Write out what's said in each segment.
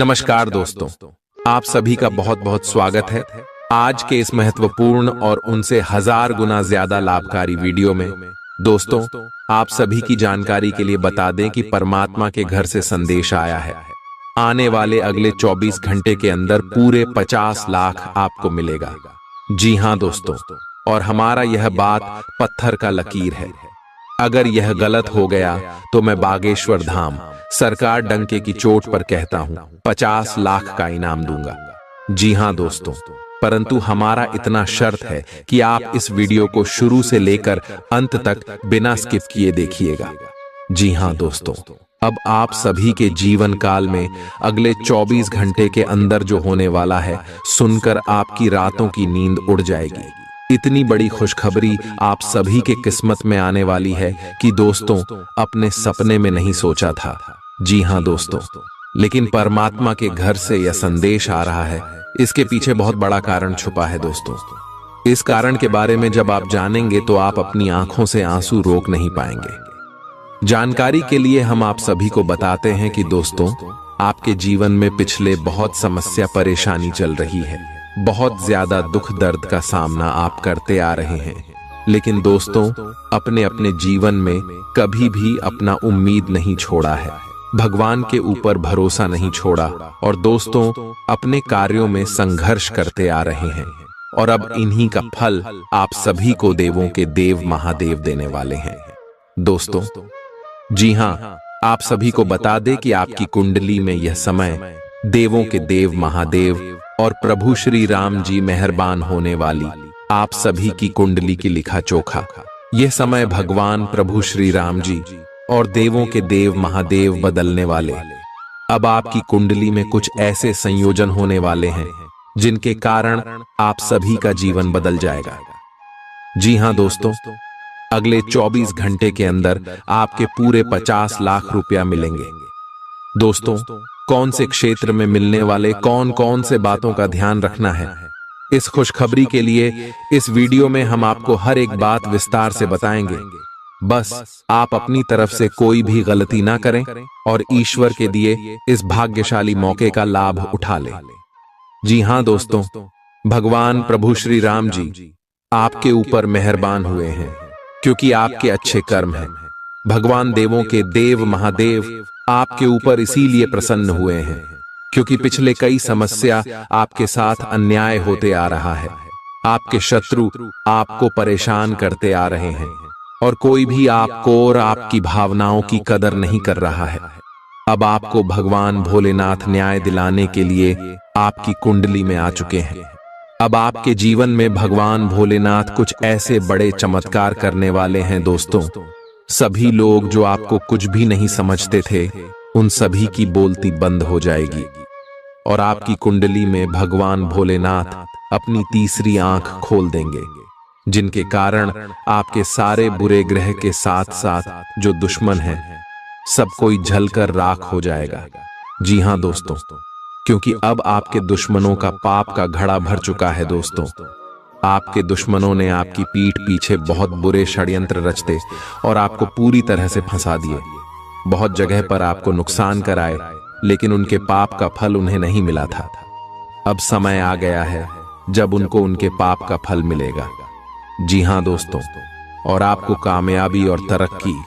नमस्कार दोस्तों, आप सभी का बहुत बहुत स्वागत है आज के इस महत्वपूर्ण और उनसे 1000 गुना ज्यादा लाभकारी वीडियो में। दोस्तों, आप सभी की जानकारी के लिए बता दें कि परमात्मा के घर से संदेश आया है। आने वाले अगले 24 घंटे के अंदर पूरे 50 लाख आपको मिलेगा। जी हां दोस्तों, और हमारा यह बात पत्थर का लकीर है। अगर यह गलत हो गया तो मैं बागेश्वर धाम सरकार डंके की चोट पर कहता हूं 50 लाख का इनाम दूंगा। जी हां दोस्तों, परंतु हमारा इतना शर्त है कि आप इस वीडियो को शुरू से लेकर अंत तक बिना स्किप किए देखिएगा। जी हां दोस्तों, अब आप सभी के जीवन काल में अगले 24 घंटे के अंदर जो होने वाला है, सुनकर आपकी रातों की नींद उड़ जाएगी। इतनी बड़ी खुशखबरी आप सभी के किस्मत में आने वाली है कि दोस्तों अपने सपने में नहीं सोचा था। जी हां दोस्तों, लेकिन परमात्मा के घर से यह संदेश आ रहा है। इसके पीछे बहुत बड़ा कारण छुपा है दोस्तों। इस कारण के बारे में जब आप जानेंगे तो आप अपनी आंखों से आंसू रोक नहीं पाएंगे। जानकारी के लिए हम आप सभी को बताते हैं कि दोस्तों, आपके जीवन में पिछले बहुत समस्या परेशानी चल रही है। बहुत ज्यादा दुख दर्द का सामना आप करते आ रहे हैं, लेकिन दोस्तों अपने अपने जीवन में कभी भी अपना उम्मीद नहीं छोड़ा है, भगवान के ऊपर भरोसा नहीं छोड़ा और दोस्तों अपने कार्यों में संघर्ष करते आ रहे हैं। और अब इन्हीं का फल आप सभी को देवों के देव महादेव देने वाले हैं दोस्तों। जी हां, आप सभी को बता दें कि आपकी कुंडली में यह समय देवों के देव महादेव और प्रभु श्री राम जी मेहरबान होने वाली आप सभी की कुंडली की लिखा चोखा। यह समय भगवान प्रभु श्री राम जी और देवों के देव महादेव बदलने वाले। अब आपकी कुंडली में कुछ ऐसे संयोजन होने वाले हैं जिनके कारण आप सभी का जीवन बदल जाएगा। जी हां दोस्तों, अगले 24 घंटे के अंदर आपके पूरे 50 लाख रुपया मिलेंगे। दोस्तों, कौन से क्षेत्र में मिलने वाले कौन कौन से बातों का ध्यान रखना है, इस खुशखबरी के लिए इस वीडियो में हम आपको हर एक बात विस्तार से बताएंगे। बस आप अपनी तरफ से कोई भी गलती ना करें और ईश्वर के दिए इस भाग्यशाली मौके का लाभ उठा लें। जी हां दोस्तों, भगवान प्रभु श्री राम जी आपके ऊपर मेहरबान हुए हैं क्योंकि आपके अच्छे कर्म हैं। भगवान देवों के देव महादेव आपके ऊपर इसीलिए प्रसन्न हुए हैं क्योंकि पिछले कई समस्या आपके साथ अन्याय होते आ रहा है। आपके शत्रु आपको परेशान करते आ रहे हैं और कोई भी आपको और आपकी भावनाओं की कदर नहीं कर रहा है। अब आपको भगवान भोलेनाथ न्याय दिलाने के लिए आपकी कुंडली में आ चुके हैं। अब आपके जीवन में भगवान भोलेनाथ कुछ ऐसे बड़े चमत्कार करने वाले हैं दोस्तों। सभी लोग जो आपको कुछ भी नहीं समझते थे, उन सभी की बोलती बंद हो जाएगी और आपकी कुंडली में भगवान भोलेनाथ अपनी तीसरी आंख खोल देंगे, जिनके कारण आपके सारे बुरे ग्रह के साथ साथ जो दुश्मन हैं, सब कोई जलकर राख हो जाएगा। जी हां दोस्तों, क्योंकि अब आपके दुश्मनों का पाप का घड़ा भर चुका है दोस्तों। आपके दुश्मनों ने आपकी पीठ पीछे बहुत बुरे षड्यंत्र रचते और आपको पूरी तरह से फंसा दिए। बहुत जगह पर आपको नुकसान कराए, लेकिन उनके पाप का फल उन्हें नहीं मिला था। अब समय आ गया है जब उनको उनके पाप का फल मिलेगा। जी हां दोस्तों, और आपको कामयाबी और तरक्की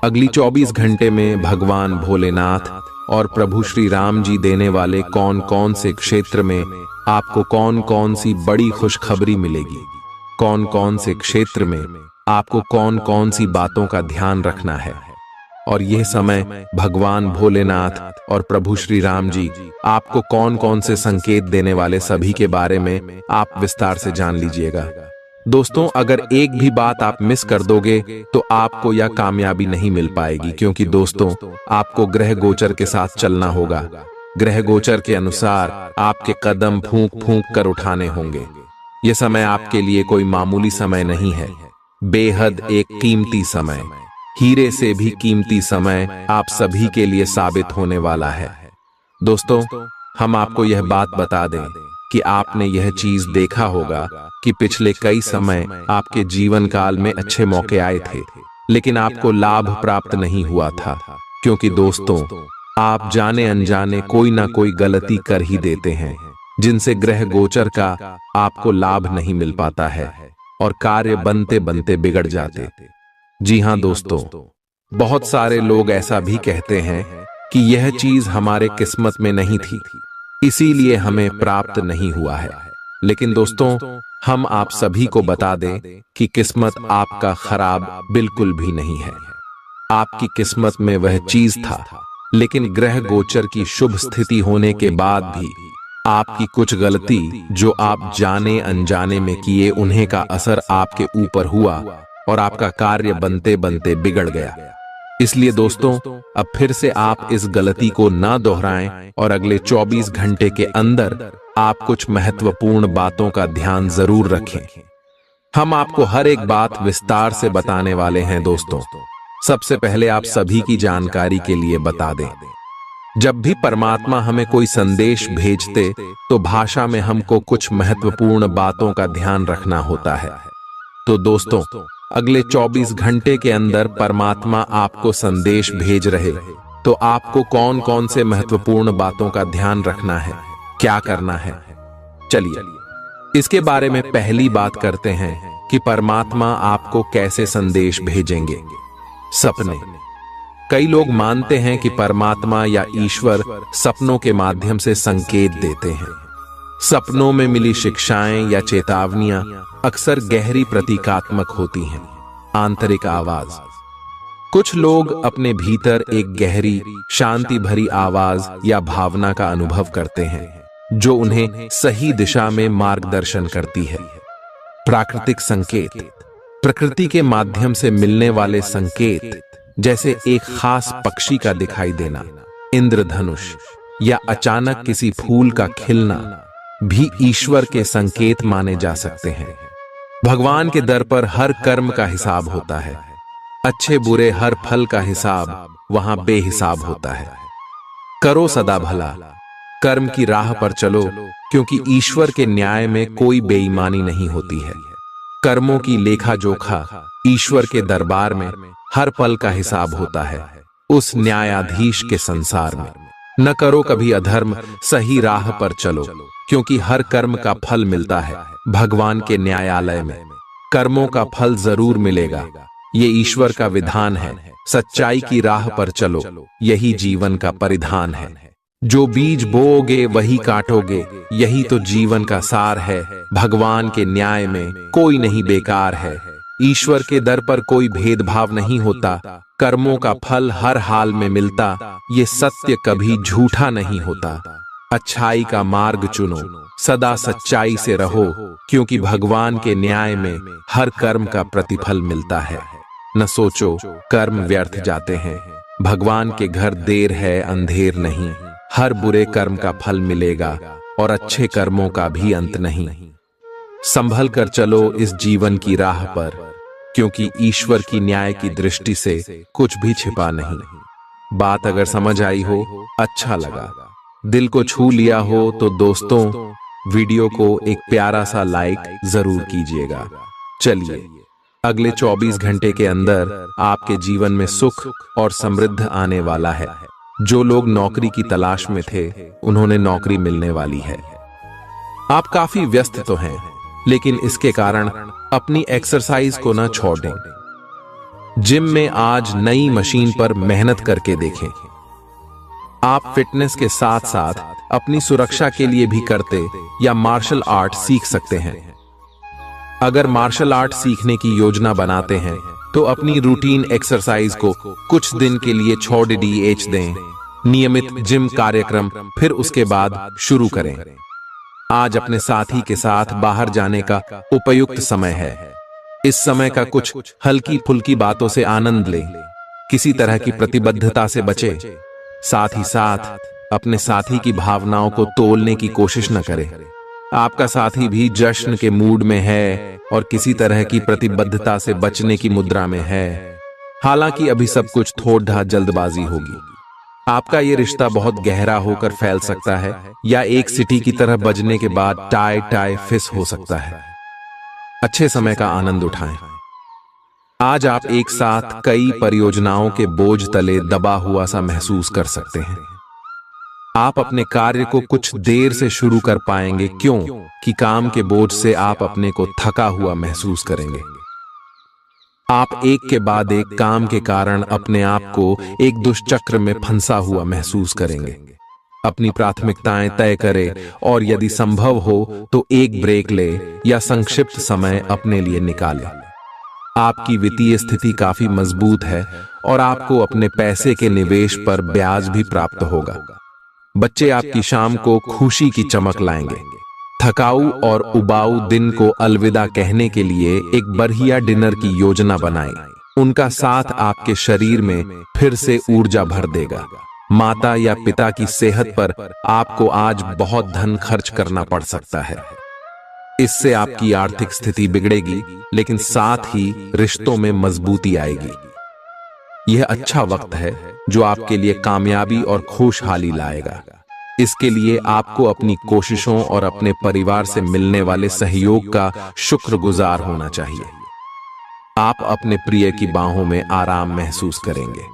अगली 24 घंटे में भगवान भोलेनाथ और प्रभु श्री राम जी देने वाले कौन कौन से क्षेत्र में आपको कौन कौन सी बड़ी खुशखबरी मिलेगी, कौन कौन से क्षेत्र में आपको कौन कौन सी बातों का ध्यान रखना है। और यह समय भगवान भोलेनाथ और प्रभु श्री राम जी आपको कौन कौन से संकेत देने वाले, सभी के बारे में आप विस्तार से जान लीजिएगा। दोस्तों, अगर एक भी बात आप मिस कर दोगे तो आपको यह कामयाबी नहीं मिल पाएगी, क्योंकि दोस्तों आपको ग्रह गोचर के साथ चलना होगा। ग्रह गोचर के अनुसार आपके कदम फूंक फूंक कर उठाने होंगे। यह समय आपके लिए कोई मामूली समय नहीं है, बेहद एक कीमती समय, हीरे से भी कीमती समय आप सभी के लिए साबित होने वाला है। दोस्तों, हम आपको यह बात बता दें कि आपने यह चीज देखा होगा कि पिछले कई समय आपके जीवन काल में अच्छे मौके आए थे, लेकिन आपको लाभ प्राप्त नहीं हुआ था, क्योंकि दोस्तों आप जाने अनजाने कोई ना कोई गलती कर ही देते हैं, जिनसे ग्रह गोचर का आपको लाभ नहीं मिल पाता है और कार्य बनते बनते बिगड़ जाते। जी हां दोस्तों, बहुत सारे लोग ऐसा भी कहते हैं कि यह चीज हमारे किस्मत में नहीं थी, इसीलिए हमें प्राप्त नहीं हुआ है। लेकिन दोस्तों, हम आप सभी को बता दें कि किस्मत आपका खराब बिल्कुल भी नहीं है। आपकी किस्मत में वह चीज था, लेकिन ग्रह गोचर की शुभ स्थिति होने के बाद भी आपकी कुछ गलती जो आप जाने अनजाने में किए, उन्हें का असर आपके ऊपर हुआ और आपका कार्य बनते बनते बिगड़ गया। इसलिए दोस्तों, अब फिर से आप इस गलती को ना दोहराएं और अगले 24 घंटे के अंदर आप कुछ महत्वपूर्ण बातों का ध्यान जरूर रखें। हम आपको हर एक बात विस्तार से बताने वाले हैं दोस्तों। सबसे पहले आप सभी की जानकारी के लिए बता दें, जब भी परमात्मा हमें कोई संदेश भेजते तो भाषा में हमको कुछ महत्वपूर्ण बातों का ध्यान रखना होता है। तो दोस्तों, अगले 24 घंटे के अंदर परमात्मा आपको संदेश भेज रहे, तो आपको कौन कौन से महत्वपूर्ण बातों का ध्यान रखना है, क्या करना है, चलिए इसके बारे में पहली बात करते हैं कि परमात्मा आपको कैसे संदेश भेजेंगे। सपने। कई लोग मानते हैं कि परमात्मा या ईश्वर सपनों के माध्यम से संकेत देते हैं। सपनों में मिली शिक्षाएं या चेतावनियां अक्सर गहरी प्रतीकात्मक होती हैं। आंतरिक आवाज। कुछ लोग अपने भीतर एक गहरी शांति भरी आवाज या भावना का अनुभव करते हैं, जो उन्हें सही दिशा में मार्गदर्शन करती है। प्राकृतिक संकेत। प्रकृति के माध्यम से मिलने वाले संकेत, जैसे एक खास पक्षी का दिखाई देना, इंद्रधनुष या अचानक किसी फूल का खिलना, भी ईश्वर के संकेत माने जा सकते हैं। भगवान के दर पर हर कर्म का हिसाब होता है। अच्छे बुरे हर फल का हिसाब वहां बेहिसाब होता है। करो सदा भला, कर्म की राह पर चलो, क्योंकि ईश्वर के न्याय में कोई बेईमानी नहीं होती है। कर्मों की लेखा जोखा ईश्वर के दरबार में हर पल का हिसाब होता है, उस न्यायाधीश के संसार में। न करो कभी अधर्म, सही राह पर चलो, क्योंकि हर कर्म का फल मिलता है भगवान के न्यायालय में। कर्मों का फल जरूर मिलेगा, ये ईश्वर का विधान है। सच्चाई की राह पर चलो, यही जीवन का परिधान है। जो बीज बोओगे वही काटोगे, यही तो जीवन का सार है। भगवान के न्याय में कोई नहीं बेकार है। ईश्वर के दर पर कोई भेदभाव नहीं होता। कर्मों का फल हर हाल में मिलता, ये सत्य कभी झूठा नहीं होता। अच्छाई का मार्ग चुनो, सदा सच्चाई से रहो, क्योंकि भगवान के न्याय में हर कर्म का प्रतिफल मिलता है। न सोचो कर्म व्यर्थ जाते हैं, भगवान के घर देर है अंधेर नहीं। हर बुरे कर्म का फल मिलेगा और अच्छे कर्मों का भी अंत नहीं। संभल कर चलो इस जीवन की राह पर, क्योंकि ईश्वर की न्याय की दृष्टि से कुछ भी छिपा नहीं। बात अगर समझ आई हो, अच्छा लगा, दिल को छू लिया हो, तो दोस्तों वीडियो को एक प्यारा सा लाइक जरूर कीजिएगा। चलिए, अगले 24 घंटे के अंदर आपके जीवन में सुख और समृद्धि आने वाला है। जो लोग नौकरी की तलाश में थे, उन्होंने नौकरी मिलने वाली है। आप काफी व्यस्त तो हैं, लेकिन इसके कारण अपनी एक्सरसाइज को ना छोड़ दें। जिम में आज नई मशीन पर मेहनत करके देखें। आप फिटनेस के साथ साथ अपनी सुरक्षा के लिए भी करते या मार्शल आर्ट सीख सकते हैं। अगर मार्शल आर्ट सीखने की योजना बनाते हैं, तो अपनी रूटीन एक्सरसाइज को कुछ दिन के लिए छोड़ दें। नियमित जिम कार्यक्रम फिर उसके बाद शुरू करें। आज अपने साथी के साथ बाहर जाने का उपयुक्त समय है। इस समय का कुछ हल्की फुल्की बातों से आनंद लें, किसी तरह की प्रतिबद्धता से बचें। साथ ही साथ अपने साथी की भावनाओं को तोलने की कोशिश न करें। आपका साथी भी जश्न के मूड में है और किसी तरह की प्रतिबद्धता से बचने की मुद्रा में है। हालांकि अभी सब कुछ थोड़ा जल्दबाजी होगी। आपका ये रिश्ता बहुत गहरा होकर फैल सकता है, या एक सिटी की तरह बजने के बाद टाई फिस हो सकता है। अच्छे समय का आनंद उठाएं। आज आप एक साथ कई परियोजनाओं के बोझ तले दबा हुआ सा महसूस कर सकते हैं। आप अपने कार्य को कुछ देर से शुरू कर पाएंगे, क्यों कि काम के बोझ से आप अपने को थका हुआ महसूस करेंगे। आप एक के बाद एक काम के कारण अपने आप को एक दुष्चक्र में फंसा हुआ महसूस करेंगे। अपनी प्राथमिकताएं तय करें और यदि संभव हो तो एक ब्रेक ले या संक्षिप्त समय अपने लिए निकालें। आपकी वित्तीय स्थिति काफी मजबूत है और आपको अपने पैसे के निवेश पर ब्याज भी प्राप्त होगा। बच्चे आपकी शाम को खुशी की चमक लाएंगे। थकाऊ और उबाऊ दिन को अलविदा कहने के लिए एक बढ़िया डिनर की योजना बनाएं। उनका साथ आपके शरीर में फिर से ऊर्जा भर देगा। माता या पिता की सेहत पर आपको आज बहुत धन खर्च करना पड़ सकता है। इससे आपकी आर्थिक स्थिति बिगड़ेगी, लेकिन साथ ही रिश्तों में मजबूती आएगी। यह अच्छा वक्त है जो आपके लिए कामयाबी और खुशहाली लाएगा। इसके लिए आपको अपनी कोशिशों और अपने परिवार से मिलने वाले सहयोग का शुक्रगुजार होना चाहिए। आप अपने प्रिय की बाहों में आराम महसूस करेंगे।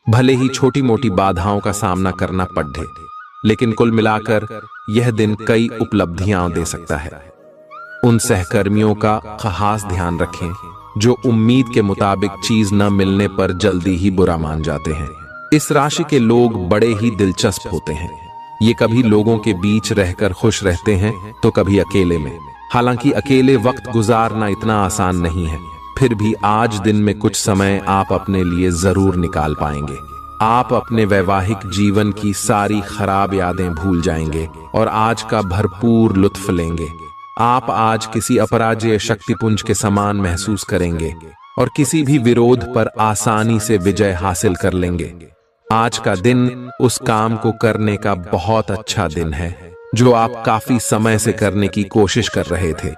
भले ही छोटी मोटी बाधाओं का सामना करना पड़े, लेकिन कुल मिलाकर यह दिन कई उपलब्धियां दे सकता है। उन सहकर्मियों का खास ध्यान रखें जो उम्मीद के मुताबिक चीज न मिलने पर जल्दी ही बुरा मान जाते हैं। इस राशि के लोग बड़े ही दिलचस्प होते हैं। ये कभी लोगों के बीच रहकर खुश रहते हैं तो कभी अकेले में। हालांकि अकेले वक्त गुजारना इतना आसान नहीं है, फिर भी आज दिन में कुछ समय आप अपने लिए जरूर निकाल पाएंगे। आप अपने वैवाहिक जीवन की सारी खराब यादें भूल जाएंगे और आज का भरपूर लुत्फ लेंगे। आप आज किसी अपराजेय शक्तिपुंज के समान महसूस करेंगे और किसी भी विरोध पर आसानी से विजय हासिल कर लेंगे। आज का दिन उस काम को करने का बहुत अच्छा दिन है जो आप काफी समय से करने की कोशिश कर रहे थे,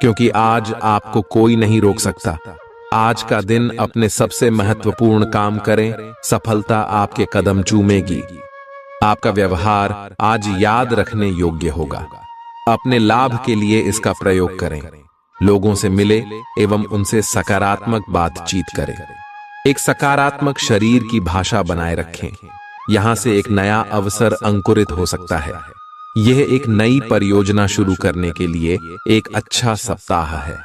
क्योंकि आज आपको कोई नहीं रोक सकता। आज का दिन अपने सबसे महत्वपूर्ण काम करें, सफलता आपके कदम चूमेगी। आपका व्यवहार आज याद रखने योग्य होगा। अपने लाभ के लिए इसका प्रयोग करें। लोगों से मिले एवं उनसे सकारात्मक बातचीत करें। एक सकारात्मक शरीर की भाषा बनाए रखें। यहां से एक नया अवसर अंकुरित हो सकता है। यह एक नई परियोजना शुरू करने के लिए एक अच्छा सप्ताह है।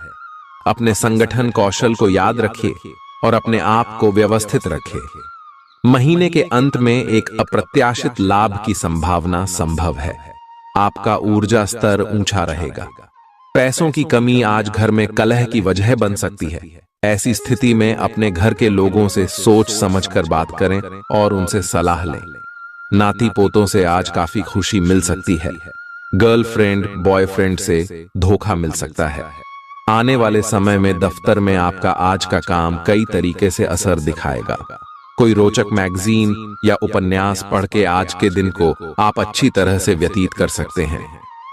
अपने संगठन कौशल को याद रखिए और अपने आप को व्यवस्थित रखें। महीने के अंत में एक अप्रत्याशित लाभ की संभावना संभव है। आपका ऊर्जा स्तर ऊंचा रहेगा। पैसों की कमी आज घर में कलह की वजह बन सकती है। ऐसी स्थिति में अपने घर के लोगों से सोच समझकर बात करें और उनसे सलाह लें। नाती पोतों से आज काफी खुशी मिल सकती है। गर्लफ्रेंड बॉयफ्रेंड से धोखा मिल सकता है। आने वाले समय में दफ्तर में आपका आज का काम कई तरीके से असर दिखाएगा। कोई रोचक मैगजीन या उपन्यास पढ़ के आज के दिन को आप अच्छी तरह से व्यतीत कर सकते हैं।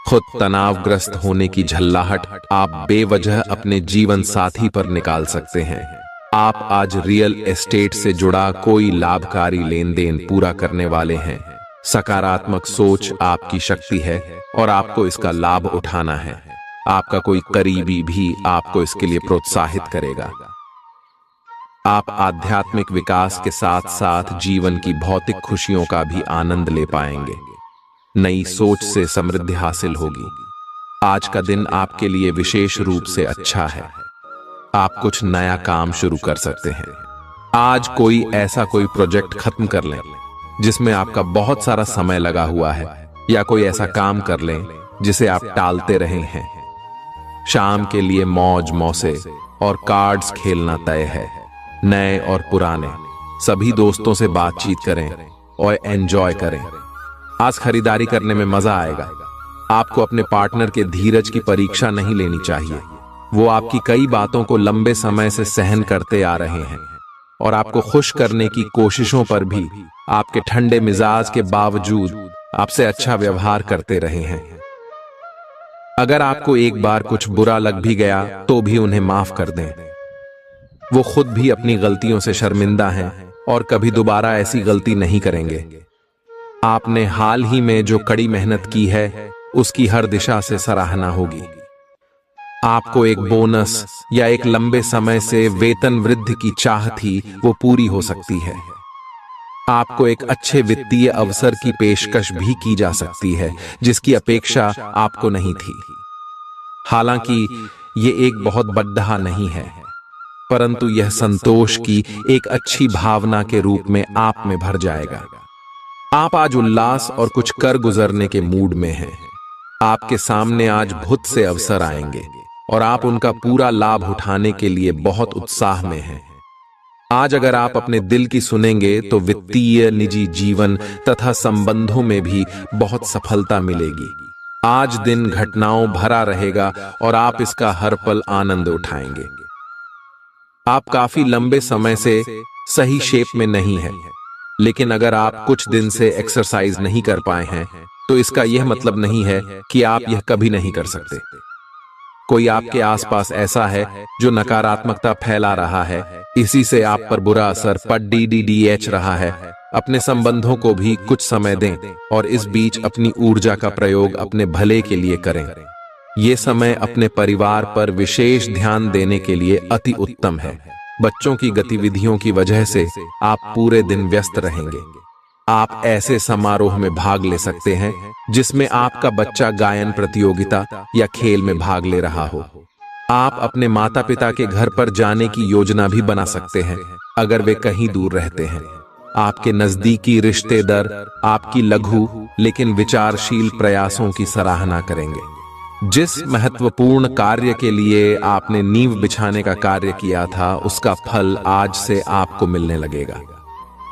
खुद तनावग्रस्त होने की झल्लाहट आप बेवजह अपने जीवन साथी पर निकाल सकते हैं। आप आज रियल एस्टेट से जुड़ा कोई लाभकारी लेन देन पूरा करने वाले हैं। सकारात्मक सोच आपकी शक्ति है और आपको इसका लाभ उठाना है। आपका कोई करीबी भी आपको इसके लिए प्रोत्साहित करेगा। आप आध्यात्मिक विकास के साथ साथ जीवन की भौतिक खुशियों का भी आनंद ले पाएंगे। नई सोच से समृद्धि हासिल होगी। आज का दिन आपके लिए विशेष रूप से अच्छा है। आप कुछ नया काम शुरू कर सकते हैं। आज कोई प्रोजेक्ट खत्म कर लें जिसमें आपका बहुत सारा समय लगा हुआ है, या कोई ऐसा काम कर लें जिसे आप टालते रहे हैं। शाम के लिए मौज मौसे और कार्ड्स खेलना तय है। नए और पुराने सभी दोस्तों से बातचीत करें और एंजॉय करें। आज खरीदारी करने में मजा आएगा। आपको अपने पार्टनर के धीरज की परीक्षा नहीं लेनी चाहिए। वो आपकी कई बातों को लंबे समय से सहन करते आ रहे हैं और आपको खुश करने की कोशिशों पर भी आपके ठंडे मिजाज के बावजूद आपसे अच्छा व्यवहार करते रहे हैं। अगर आपको एक बार कुछ बुरा लग भी गया तो भी उन्हें माफ कर दें। वो खुद भी अपनी गलतियों से शर्मिंदा हैं और कभी दोबारा ऐसी गलती नहीं करेंगे। आपने हाल ही में जो कड़ी मेहनत की है उसकी हर दिशा से सराहना होगी। आपको एक बोनस या एक लंबे समय से वेतन वृद्धि की चाह थी, वो पूरी हो सकती है। आपको एक अच्छे वित्तीय अवसर की पेशकश भी की जा सकती है जिसकी अपेक्षा आपको नहीं थी। हालांकि ये एक बहुत बड़ा नहीं है, परंतु यह संतोष की एक अच्छी भावना के रूप में आप में भर जाएगा। आप आज उल्लास और कुछ कर गुजरने के मूड में हैं। आपके सामने आज बहुत से अवसर आएंगे और आप उनका पूरा लाभ उठाने के लिए बहुत उत्साह में हैं। आज अगर आप अपने दिल की सुनेंगे तो वित्तीय, निजी जीवन तथा संबंधों में भी बहुत सफलता मिलेगी। आज दिन घटनाओं भरा रहेगा और आप इसका हर पल आनंद उठाएंगे। आप काफी लंबे समय से सही शेप में नहीं हैं, लेकिन अगर आप कुछ दिन से एक्सरसाइज नहीं कर पाए हैं तो इसका यह मतलब नहीं है कि आप यह कभी नहीं कर सकते। कोई आपके आसपास ऐसा है जो नकारात्मकता फैला रहा है, इसी से आप पर बुरा असर पड़ रहा है। अपने संबंधों को भी कुछ समय दें और इस बीच अपनी ऊर्जा का प्रयोग अपने भले के लिए करें। ये समय अपने परिवार पर विशेष ध्यान देने के लिए अति उत्तम है। बच्चों की गतिविधियों की वजह से आप पूरे दिन व्यस्त रहेंगे। आप ऐसे समारोह में भाग ले सकते हैं जिसमें आपका बच्चा गायन प्रतियोगिता या खेल में भाग ले रहा हो। आप अपने माता पिता के घर पर जाने की योजना भी बना सकते हैं अगर वे कहीं दूर रहते हैं। आपके नजदीकी रिश्तेदार आपकी लघु लेकिन विचारशील प्रयासों की सराहना करेंगे। जिस महत्वपूर्ण कार्य के लिए आपने नींव बिछाने का कार्य किया था, उसका फल आज से आपको मिलने लगेगा।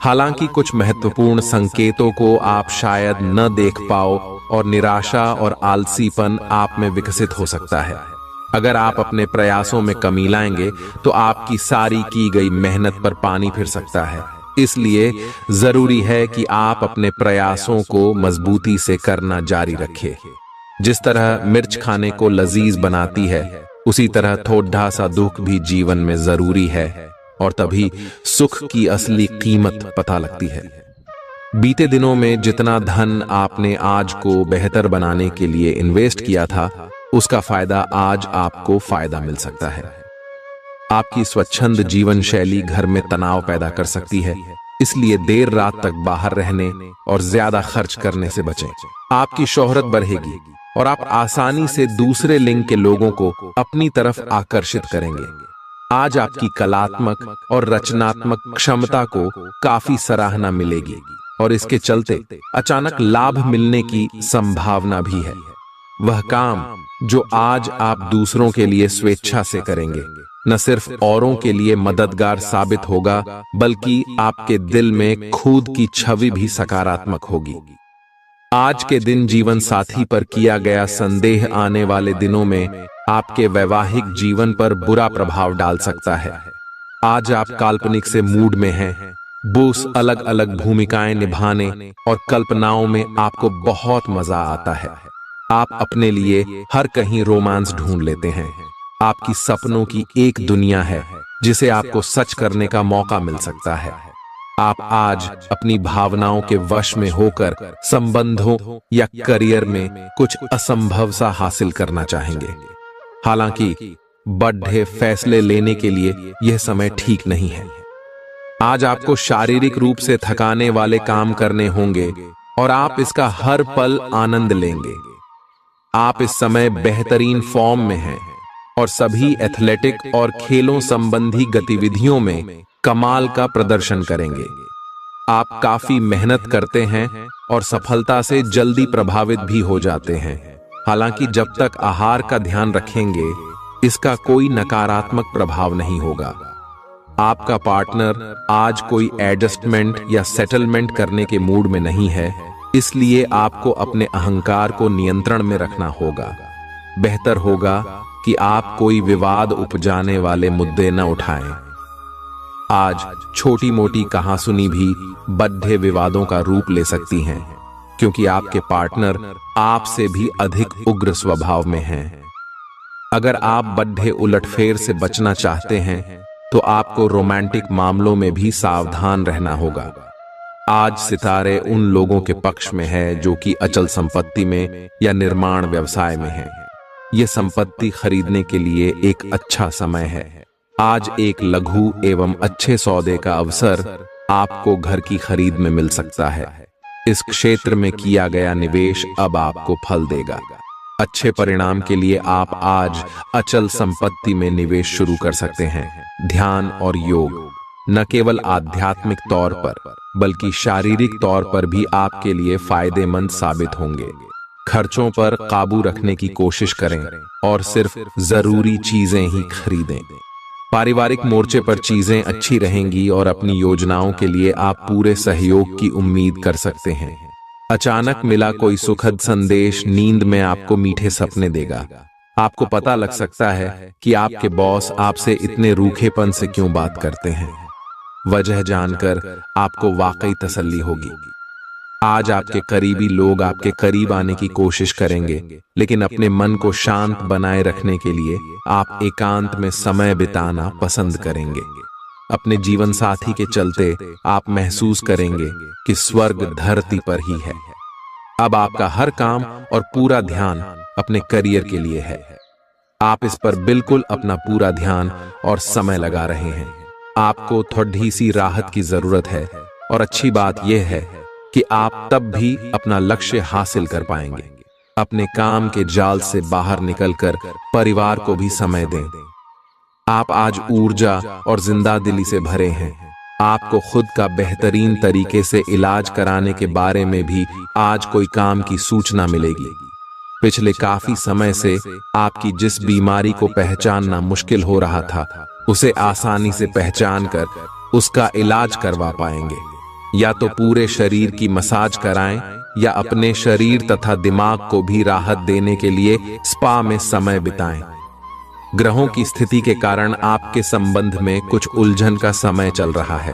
हालांकि कुछ महत्वपूर्ण संकेतों को आप शायद न देख पाओ और निराशा और आलसीपन आप में विकसित हो सकता है। अगर आप अपने प्रयासों में कमी लाएंगे तो आपकी सारी की गई मेहनत पर पानी फिर सकता है। इसलिए जरूरी है कि आप अपने प्रयासों को मजबूती से करना जारी रखें। जिस तरह मिर्च खाने को लजीज बनाती है, उसी तरह थोड़ा सा दुख भी जीवन में जरूरी है और तभी सुख की असली कीमत पता लगती है। बीते दिनों में जितना धन आपने आज को बेहतर बनाने के लिए इन्वेस्ट किया था, उसका फायदा आज आपको फायदा मिल सकता है। आपकी स्वच्छंद जीवन शैली घर में तनाव पैदा कर सकती है, इसलिए देर रात तक बाहर रहने और ज्यादा खर्च करने से बचें। आपकी शोहरत बढ़ेगी और आप आसानी से दूसरे लिंग के लोगों को अपनी तरफ आकर्षित करेंगे। आज आपकी कलात्मक और रचनात्मक क्षमता को काफी सराहना मिलेगी और इसके चलते अचानक लाभ मिलने की संभावना भी है। वह काम जो आज आप दूसरों के लिए स्वेच्छा से करेंगे, न सिर्फ औरों के लिए मददगार साबित होगा, बल्कि आपके दिल में खुद की छवि भी सकारात्मक होगी। आज के दिन जीवन साथी पर किया गया संदेह आने वाले दिनों में आपके वैवाहिक जीवन पर बुरा प्रभाव डाल सकता है। आज आप काल्पनिक से मूड में हैं, बोस अलग अलग भूमिकाएं निभाने और कल्पनाओं में आपको बहुत मजा आता है। आप अपने लिए हर कहीं रोमांस ढूंढ लेते हैं। आपकी सपनों की एक दुनिया है जिसे आपको सच करने का मौका मिल सकता है। आप आज अपनी भावनाओं के वश में होकर संबंधों या करियर में कुछ असंभव सा हासिल करना चाहेंगे। हालांकि बड़े फैसले लेने के लिए यह समय ठीक नहीं है। आज आपको शारीरिक रूप से थकाने वाले काम करने होंगे और आप इसका हर पल आनंद लेंगे। आप इस समय बेहतरीन फॉर्म में हैं और सभी एथलेटिक और खेलों संबंधी गतिविधियों में कमाल का प्रदर्शन करेंगे। आप काफी मेहनत करते हैं और सफलता से जल्दी प्रभावित भी हो जाते हैं। हालांकि जब तक आहार का ध्यान रखेंगे, इसका कोई नकारात्मक प्रभाव नहीं होगा। आपका पार्टनर आज कोई एडजस्टमेंट या सेटलमेंट करने के मूड में नहीं है, इसलिए आपको अपने अहंकार को नियंत्रण में रखना होगा। बेहतर होगा कि आप कोई विवाद उपजाने वाले मुद्दे न उठाएं। आज छोटी मोटी कहासुनी भी बड़े विवादों का रूप ले सकती हैं, क्योंकि आपके पार्टनर आपसे भी अधिक उग्र स्वभाव में हैं। अगर आप बड़े उलटफेर से बचना चाहते हैं तो आपको रोमांटिक मामलों में भी सावधान रहना होगा। आज सितारे उन लोगों के पक्ष में है जो कि अचल संपत्ति में या निर्माण व्यवसाय में हैं। ये संपत्ति खरीदने के लिए एक अच्छा समय है। आज एक लघु एवं अच्छे सौदे का अवसर आपको घर की खरीद में मिल सकता है। इस क्षेत्र में किया गया निवेश अब आपको फल देगा। अच्छे परिणाम के लिए आप आज अचल संपत्ति में निवेश शुरू कर सकते हैं। ध्यान और योग न केवल आध्यात्मिक तौर पर बल्कि शारीरिक तौर पर भी आपके लिए फायदेमंद साबित होंगे। खर्चों पर काबू रखने की कोशिश करें और सिर्फ जरूरी चीजें ही खरीदें। पारिवारिक मोर्चे पर चीजें अच्छी रहेंगी और अपनी योजनाओं के लिए आप पूरे सहयोग की उम्मीद कर सकते हैं। अचानक मिला कोई सुखद संदेश नींद में आपको मीठे सपने देगा। आपको पता लग सकता है कि आपके बॉस आपसे इतने रूखेपन से क्यों बात करते हैं। वजह जानकर आपको वाकई तसल्ली होगी। आज आपके करीबी लोग आपके करीब आने की कोशिश करेंगे, लेकिन अपने मन को शांत बनाए रखने के लिए आप एकांत में समय बिताना पसंद करेंगे। अपने जीवन साथी के चलते आप महसूस करेंगे कि स्वर्ग धरती पर ही है। अब आपका हर काम और पूरा ध्यान अपने करियर के लिए है। आप इस पर बिल्कुल अपना पूरा ध्यान और समय लगा रहे हैं। आपको थोड़ी सी राहत की जरूरत है और अच्छी बात यह है कि आप तब भी अपना लक्ष्य हासिल कर पाएंगे। अपने काम के जाल से बाहर निकलकर परिवार को भी समय दें। आप आज ऊर्जा और जिंदादिली से भरे हैं। आपको खुद का बेहतरीन तरीके से इलाज कराने के बारे में भी आज कोई काम की सूचना मिलेगी। पिछले काफी समय से आपकी जिस बीमारी को पहचानना मुश्किल हो रहा था, उसे आसानी से पहचान कर उसका इलाज करवा पाएंगे। या तो पूरे शरीर की मसाज कराएं या अपने शरीर तथा दिमाग को भी राहत देने के लिए स्पा में समय बिताएं। ग्रहों की स्थिति के कारण आपके संबंध में कुछ उलझन का समय चल रहा है।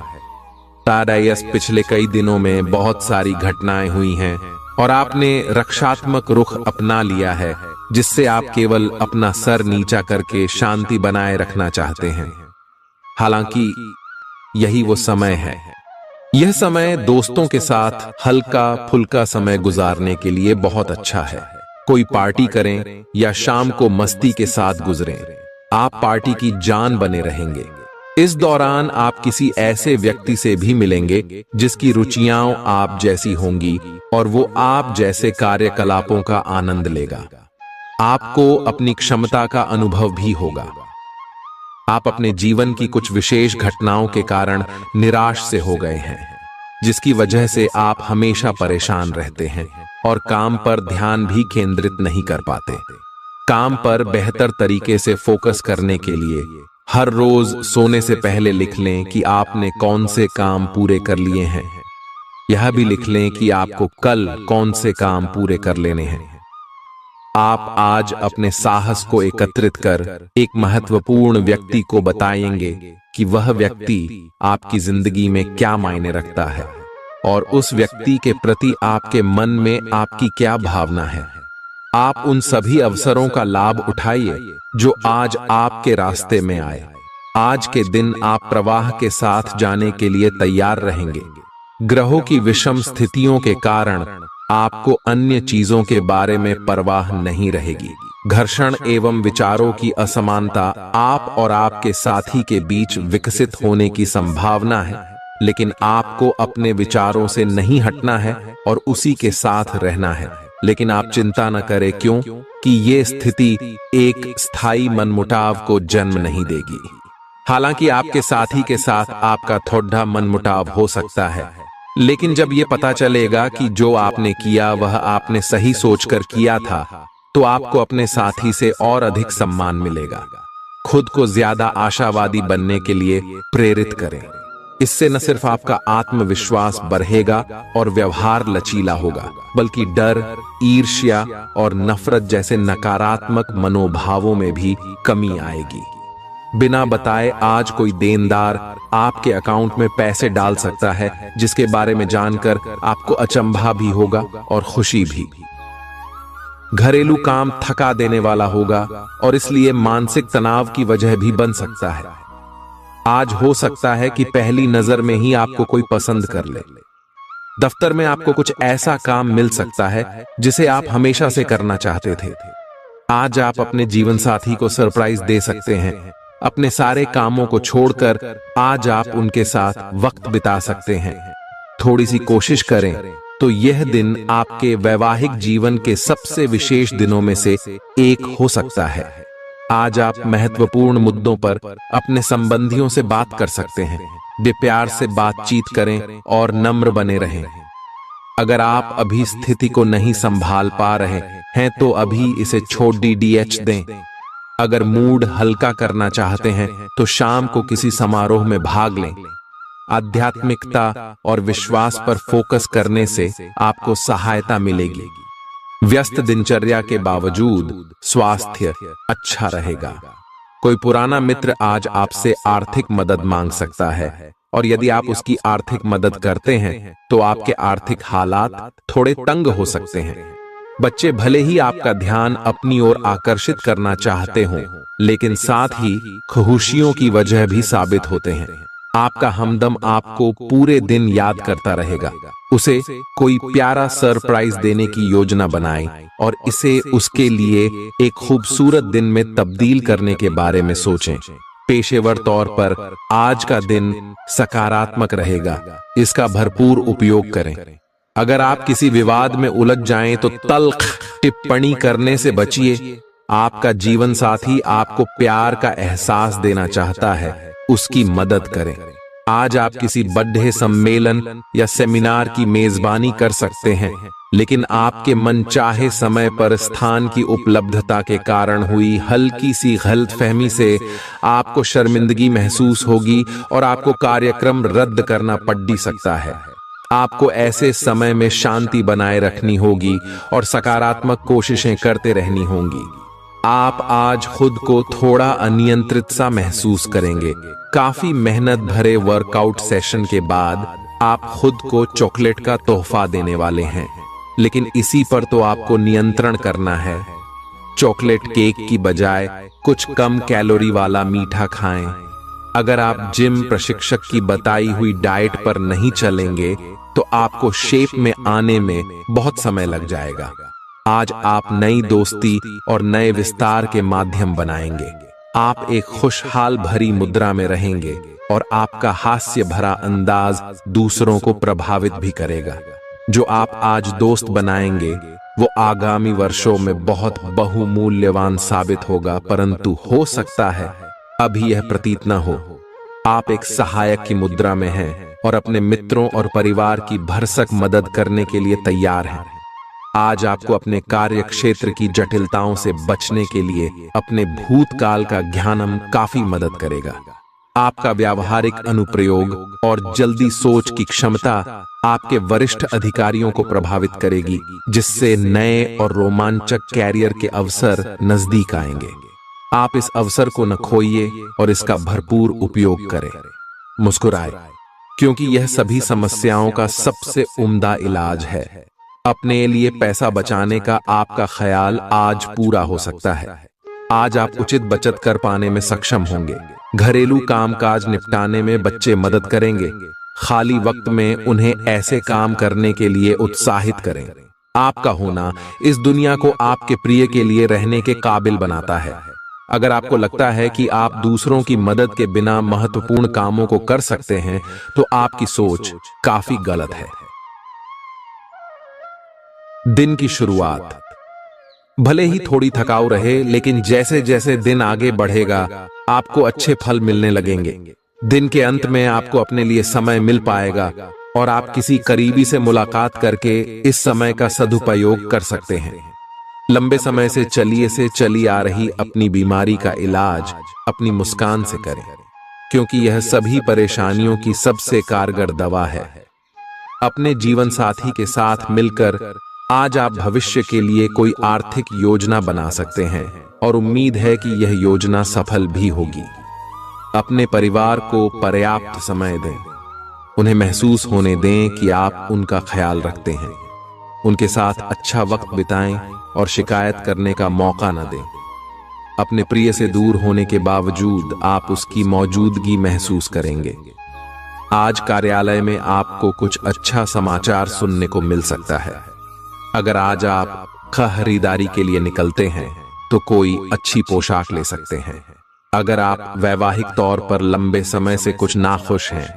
तारायस पिछले कई दिनों में बहुत सारी घटनाएं हुई हैं और आपने रक्षात्मक रुख अपना लिया है, जिससे आप केवल अपना सर नीचा करके शांति बनाए रखना चाहते हैं। हालांकि यही वो समय है। यह समय दोस्तों के साथ हल्का फुल्का समय गुजारने के लिए बहुत अच्छा है। कोई पार्टी करें या शाम को मस्ती के साथ गुजरें। आप पार्टी की जान बने रहेंगे। इस दौरान आप किसी ऐसे व्यक्ति से भी मिलेंगे जिसकी रुचियां आप जैसी होंगी और वो आप जैसे कार्यकलापों का आनंद लेगा। आपको अपनी क्षमता का अनुभव भी होगा। आप अपने जीवन की कुछ विशेष घटनाओं के कारण निराश से हो गए हैं, जिसकी वजह से आप हमेशा परेशान रहते हैं और काम पर ध्यान भी केंद्रित नहीं कर पाते। काम पर बेहतर तरीके से फोकस करने के लिए हर रोज सोने से पहले लिख लें कि आपने कौन से काम पूरे कर लिए हैं। यह भी लिख लें कि आपको कल कौन से काम पूरे कर लेने हैं। आप आज अपने साहस को एकत्रित कर एक महत्वपूर्ण व्यक्ति को बताएंगे कि वह व्यक्ति आपकी जिंदगी में क्या मायने रखता है और उस व्यक्ति के प्रति आपके मन में आपकी क्या भावना है। आप उन सभी अवसरों का लाभ उठाइए जो आज आपके रास्ते में आए। आज के दिन आप प्रवाह के साथ जाने के लिए तैयार रहेंगे। ग्रहों की विषम स्थितियों के कारण आपको अन्य चीजों के बारे में परवाह नहीं रहेगी। घर्षण एवं विचारों की असमानता आप और आपके साथी के बीच विकसित होने की संभावना है, लेकिन आपको अपने विचारों से नहीं हटना है और उसी के साथ रहना है। लेकिन आप चिंता न करें, क्यों कि ये स्थिति एक स्थायी मनमुटाव को जन्म नहीं देगी। हालांकि आपके साथी के साथ आपका थोड़ा मनमुटाव हो सकता है, लेकिन जब ये पता चलेगा कि जो आपने किया वह आपने सही सोचकर किया था, तो आपको अपने साथी से और अधिक सम्मान मिलेगा। खुद को ज्यादा आशावादी बनने के लिए प्रेरित करें। इससे न सिर्फ आपका आत्मविश्वास बढ़ेगा और व्यवहार लचीला होगा, बल्कि डर, ईर्ष्या और नफरत जैसे नकारात्मक मनोभावों में भी कमी आएगी। बिना बताए आज कोई देनदार आपके अकाउंट में पैसे डाल सकता है, जिसके बारे में जानकर आपको अचंभा भी होगा और खुशी भी। घरेलू काम थका देने वाला होगा और इसलिए मानसिक तनाव की वजह भी बन सकता है। आज हो सकता है कि पहली नजर में ही आपको कोई पसंद कर ले। दफ्तर में आपको कुछ ऐसा काम मिल सकता है जिसे आप हमेशा से करना चाहते थे। आज आप अपने जीवन साथी को सरप्राइज दे सकते हैं। अपने सारे कामों को छोड़कर आज आप उनके साथ वक्त बिता सकते हैं। थोड़ी सी कोशिश करें तो यह दिन आपके वैवाहिक जीवन के सबसे विशेष दिनों में से एक हो सकता है। आज आप महत्वपूर्ण मुद्दों पर अपने संबंधियों से बात कर सकते हैं। वे प्यार से बातचीत करें और नम्र बने रहें। अगर आप अभी स्थिति को नहीं संभाल पा रहे हैं तो अभी इसे छोड़ DDH दें। अगर मूड हल्का करना चाहते हैं तो शाम को किसी समारोह में भाग लें। आध्यात्मिकता और विश्वास पर फोकस करने से आपको सहायता मिलेगी। व्यस्त दिनचर्या के बावजूद स्वास्थ्य अच्छा रहेगा। कोई पुराना मित्र आज आपसे आर्थिक मदद मांग सकता है और यदि आप उसकी आर्थिक मदद करते हैं तो आपके आर्थिक हालात थोड़े तंग हो सकते हैं। बच्चे भले ही आपका ध्यान अपनी ओर आकर्षित करना चाहते हों, लेकिन साथ ही खुशियों की वजह भी साबित होते हैं। आपका हमदम आपको पूरे दिन याद करता रहेगा। उसे कोई प्यारा सरप्राइज देने की योजना बनाएं और इसे उसके लिए एक खूबसूरत दिन में तब्दील करने के बारे में सोचें। पेशेवर तौर पर आज का दिन सकारात्मक रहेगा। इसका भरपूर उपयोग करें। अगर आप किसी विवाद में उलझ जाएं तो तल्ख टिप्पणी करने से बचिए। आपका जीवन साथी आपको प्यार का एहसास देना चाहता है, उसकी मदद करें। आज आप किसी बर्थडे सम्मेलन या सेमिनार की मेजबानी कर सकते हैं, लेकिन आपके मनचाहे समय पर स्थान की उपलब्धता के कारण हुई हल्की सी गलतफहमी से आपको शर्मिंदगी महसूस होगी और आपको कार्यक्रम रद्द करना पड़ भी सकता है। आपको ऐसे समय में शांति बनाए रखनी होगी और सकारात्मक कोशिशें करते रहनी होंगी। आप आज खुद को थोड़ा अनियंत्रित सा महसूस करेंगे। काफी मेहनत भरे वर्कआउट सेशन के बाद आप खुद को चॉकलेट का तोहफा देने वाले हैं, लेकिन इसी पर तो आपको नियंत्रण करना है। चॉकलेट केक की बजाय कुछ कम कैलोरी वाला मीठा खाएं। अगर आप जिम प्रशिक्षक की बताई हुई डाइट पर नहीं चलेंगे तो आपको शेप में आने में बहुत समय लग जाएगा। आज आप नई दोस्ती और नए विस्तार के माध्यम बनाएंगे। आप एक खुशहाल भरी मुद्रा में रहेंगे और आपका हास्य भरा अंदाज दूसरों को प्रभावित भी करेगा। जो आप आज दोस्त बनाएंगे वो आगामी वर्षों में बहुत बहुमूल्यवान साबित होगा, परंतु हो सकता है अभी यह प्रतीत न हो। आप एक सहायक की मुद्रा में हैं और अपने मित्रों और परिवार की भरसक मदद करने के लिए तैयार हैं। आज आपको अपने कार्य क्षेत्र की जटिलताओं से बचने के लिए अपने भूतकाल का ज्ञानम काफी मदद करेगा। आपका व्यावहारिक अनुप्रयोग और जल्दी सोच की क्षमता आपके वरिष्ठ अधिकारियों को प्रभावित करेगी, जिससे नए और रोमांचक कैरियर के अवसर नजदीक आएंगे। आप इस अवसर को न खोइए और इसका भरपूर उपयोग करें। मुस्कुराएं, क्योंकि यह सभी समस्याओं का सबसे उम्दा इलाज है। अपने लिए पैसा बचाने का आपका ख्याल आज पूरा हो सकता है। आज आप उचित बचत कर पाने में सक्षम होंगे। घरेलू कामकाज निपटाने में बच्चे मदद करेंगे। खाली वक्त में उन्हें ऐसे काम करने के लिए उत्साहित करें। आपका होना इस दुनिया को आपके प्रिय के लिए रहने के काबिल बनाता है। अगर आपको लगता है कि आप दूसरों की मदद के बिना महत्वपूर्ण कामों को कर सकते हैं तो आपकी सोच काफी गलत है। दिन की शुरुआत भले ही थोड़ी थकाऊ रहे, लेकिन जैसे जैसे दिन आगे बढ़ेगा आपको अच्छे फल मिलने लगेंगे। दिन के अंत में आपको अपने लिए समय मिल पाएगा और आप किसी करीबी से मुलाकात करके इस समय का सदुपयोग कर सकते हैं। लंबे समय से चली आ रही अपनी बीमारी का इलाज अपनी मुस्कान से करें, क्योंकि यह सभी परेशानियों की सबसे कारगर दवा है। अपने जीवन साथी के साथ मिलकर आज आप भविष्य के लिए कोई आर्थिक योजना बना सकते हैं और उम्मीद है कि यह योजना सफल भी होगी। अपने परिवार को पर्याप्त समय दें। उन्हें महसूस होने दें कि आप उनका ख्याल रखते हैं। उनके साथ अच्छा वक्त बिताएं और शिकायत करने का मौका न दें। अपने प्रिय से दूर होने के बावजूद आप उसकी मौजूदगी महसूस करेंगे। आज कार्यालय में आपको कुछ अच्छा समाचार सुनने को मिल सकता है। अगर आज आप खरीदारी के लिए निकलते हैं तो कोई अच्छी पोशाक ले सकते हैं। अगर आप वैवाहिक तौर पर लंबे समय से कुछ नाखुश हैं,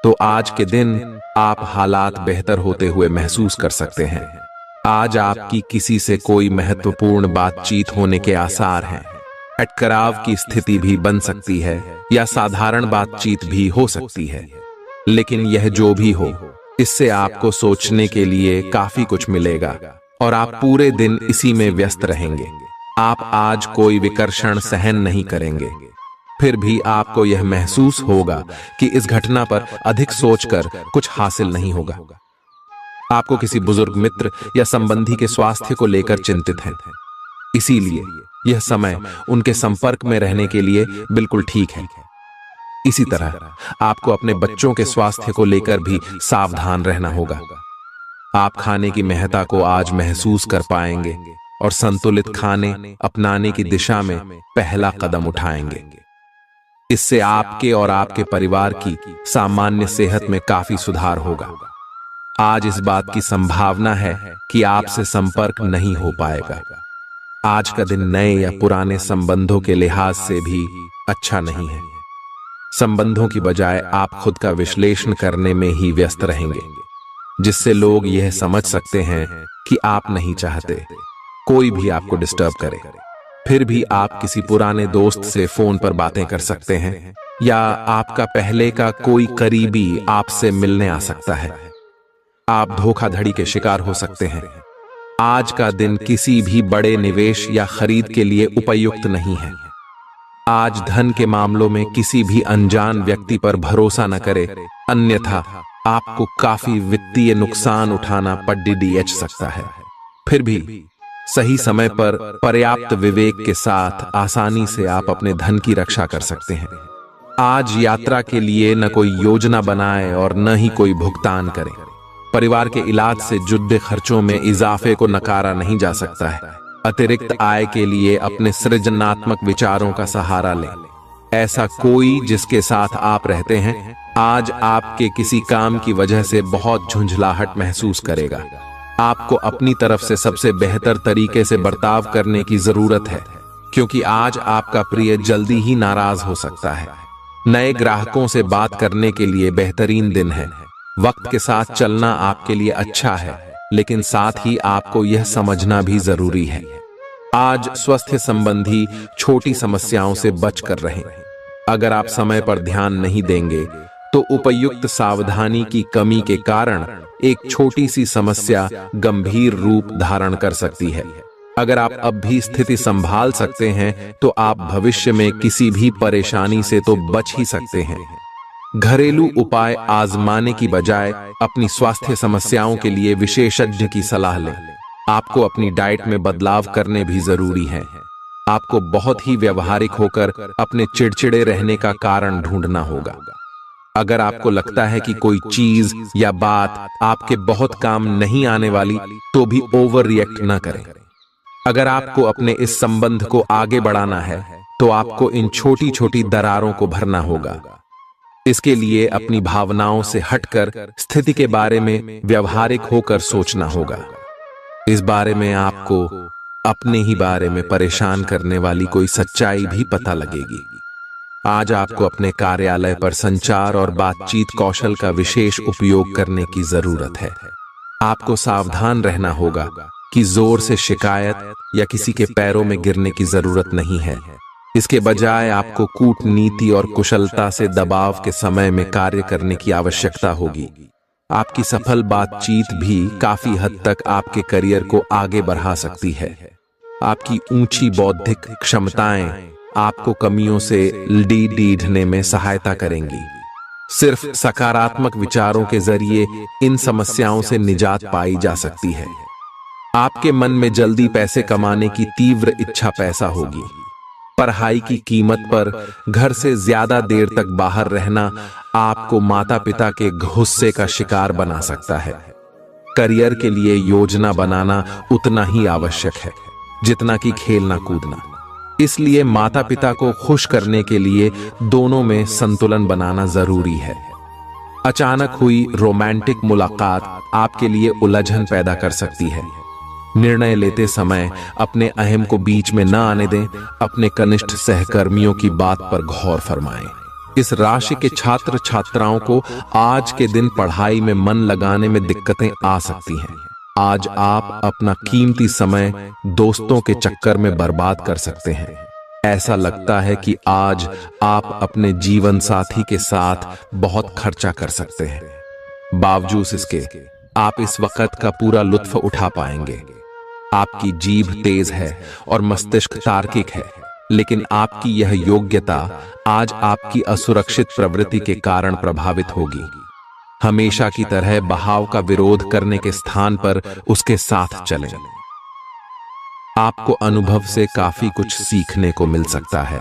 तो आज के दिन आप हालात बेहतर होते हुए महसूस कर सकते हैं। आज आपकी किसी से कोई महत्वपूर्ण बातचीत होने के आसार हैं। अटकराव की स्थिति भी बन सकती है या साधारण बातचीत भी हो सकती है, लेकिन यह जो भी हो, इससे आपको सोचने के लिए काफी कुछ मिलेगा और आप पूरे दिन इसी में व्यस्त रहेंगे। आप आज कोई विकर्षण सहन नहीं करेंगे। फिर भी आपको यह महसूस होगा कि इस घटना पर अधिक सोचकर कुछ हासिल नहीं होगा। आपको किसी बुजुर्ग मित्र या संबंधी के स्वास्थ्य को लेकर चिंतित हैं, इसीलिए यह समय उनके संपर्क में रहने के लिए बिल्कुल ठीक है। इसी तरह आपको अपने बच्चों के स्वास्थ्य को लेकर भी सावधान रहना होगा। आप खाने की महत्ता को आज महसूस कर पाएंगे और संतुलित खाने अपनाने की दिशा में पहला कदम उठाएंगे। इससे आपके और आपके परिवार की सामान्य सेहत में काफी सुधार होगा। आज इस बात की संभावना है कि आपसे संपर्क नहीं हो पाएगा। आज का दिन नए या पुराने संबंधों के लिहाज से भी अच्छा नहीं है। संबंधों की बजाय आप खुद का विश्लेषण करने में ही व्यस्त रहेंगे, जिससे लोग यह समझ सकते हैं कि आप नहीं चाहते कोई भी आपको डिस्टर्ब करे। फिर भी आप किसी पुराने दोस्त से फोन पर बातें कर सकते हैं या आपका पहले का कोई करीबी आपसे मिलने आ सकता है। आप धोखाधड़ी के शिकार हो सकते हैं। आज का दिन किसी भी बड़े निवेश या खरीद के लिए उपयुक्त नहीं है। आज धन के मामलों में किसी भी अनजान व्यक्ति पर भरोसा न करें, अन्यथा आपको काफी वित्तीय नुकसान उठाना पड़ सकता है। फिर भी सही समय पर पर्याप्त विवेक के साथ आसानी से आप अपने धन की रक्षा कर सकते हैं। आज यात्रा के लिए न कोई योजना बनाएं और न ही कोई भुगतान करें। परिवार के इलाज से जुड़े खर्चों में इजाफे को नकारा नहीं जा सकता है। अतिरिक्त आय के लिए अपने सृजनात्मक विचारों का सहारा लें। ऐसा कोई जिसके साथ आप रहते हैं आज आपके किसी काम की वजह से बहुत झुंझलाहट महसूस करेगा। आपको अपनी तरफ से सबसे बेहतर तरीके से बर्ताव करने की जरूरत है, क्योंकि आज आपका प्रिय जल्दी ही नाराज हो सकता है। नए ग्राहकों से बात करने के लिए बेहतरीन दिन है। वक्त के साथ चलना आपके लिए अच्छा है, लेकिन साथ ही आपको यह समझना भी जरूरी है। आज स्वास्थ्य संबंधी छोटी समस्याओं से बचकर रहें। अगर आप समय पर ध्यान नहीं देंगे तो उपयुक्त सावधानी की कमी के कारण एक छोटी सी समस्या गंभीर रूप धारण कर सकती है। अगर आप अब भी स्थिति संभाल सकते हैं तो आप भविष्य में किसी भी परेशानी से तो बच ही सकते हैं। घरेलू उपाय आजमाने की बजाय अपनी स्वास्थ्य समस्याओं के लिए विशेषज्ञ की सलाह लें। आपको अपनी डाइट में बदलाव करने भी जरूरी है। आपको बहुत ही व्यवहारिक होकर अपने चिड़चिड़े रहने का कारण ढूंढना होगा। अगर आपको लगता है कि कोई चीज या बात आपके बहुत काम नहीं आने वाली, तो भी ओवर रिएक्ट न करें। अगर आपको अपने इस संबंध को आगे बढ़ाना है तो आपको इन छोटी छोटी दरारों को भरना होगा। इसके लिए अपनी भावनाओं से हटकर स्थिति के बारे में व्यवहारिक होकर सोचना होगा। इस बारे में आपको अपने ही बारे में परेशान करने वाली कोई सच्चाई भी पता लगेगी। आज आपको अपने कार्यालय पर संचार और बातचीत कौशल का विशेष उपयोग करने की जरूरत है। आपको सावधान रहना होगा कि जोर से शिकायत या किसी के पैरों में गिरने की जरूरत नहीं है। इसके बजाय आपको कूटनीति और कुशलता से दबाव के समय में कार्य करने की आवश्यकता होगी। आपकी सफल बातचीत भी काफी हद तक आपके करियर को आगे बढ़ा सकती है। आपकी ऊंची बौद्धिक क्षमताएं आपको कमियों से ढीढ़ने में सहायता करेंगी। सिर्फ सकारात्मक विचारों के जरिए इन समस्याओं से निजात पाई जा सकती है। आपके मन में जल्दी पैसे कमाने की तीव्र इच्छा पैदा होगी। पढ़ाई की कीमत पर घर से ज्यादा देर तक बाहर रहना आपको माता पिता के गुस्से का शिकार बना सकता है। करियर के लिए योजना बनाना उतना ही आवश्यक है जितना कि खेलना कूदना। इसलिए माता पिता को खुश करने के लिए दोनों में संतुलन बनाना जरूरी है। अचानक हुई रोमांटिक मुलाकात आपके लिए उलझन पैदा कर सकती है। निर्णय लेते समय अपने अहम को बीच में न आने दें। अपने कनिष्ठ सहकर्मियों की बात पर गौर फरमाएं। इस राशि के छात्र छात्राओं को आज के दिन पढ़ाई में मन लगाने में दिक्कतें आ सकती हैं। आज आप अपना कीमती समय दोस्तों के चक्कर में बर्बाद कर सकते हैं। ऐसा लगता है कि आज आप अपने जीवन साथी के साथ बहुत खर्चा कर सकते हैं। बावजूद इसके आप इस वक्त का पूरा लुत्फ उठा पाएंगे। आपकी जीभ तेज है और मस्तिष्क तार्किक है, लेकिन आपकी यह योग्यता आज आपकी असुरक्षित प्रवृत्ति के कारण प्रभावित होगी। हमेशा की तरह बहाव का विरोध करने के स्थान पर उसके साथ चलें। आपको अनुभव से काफी कुछ सीखने को मिल सकता है।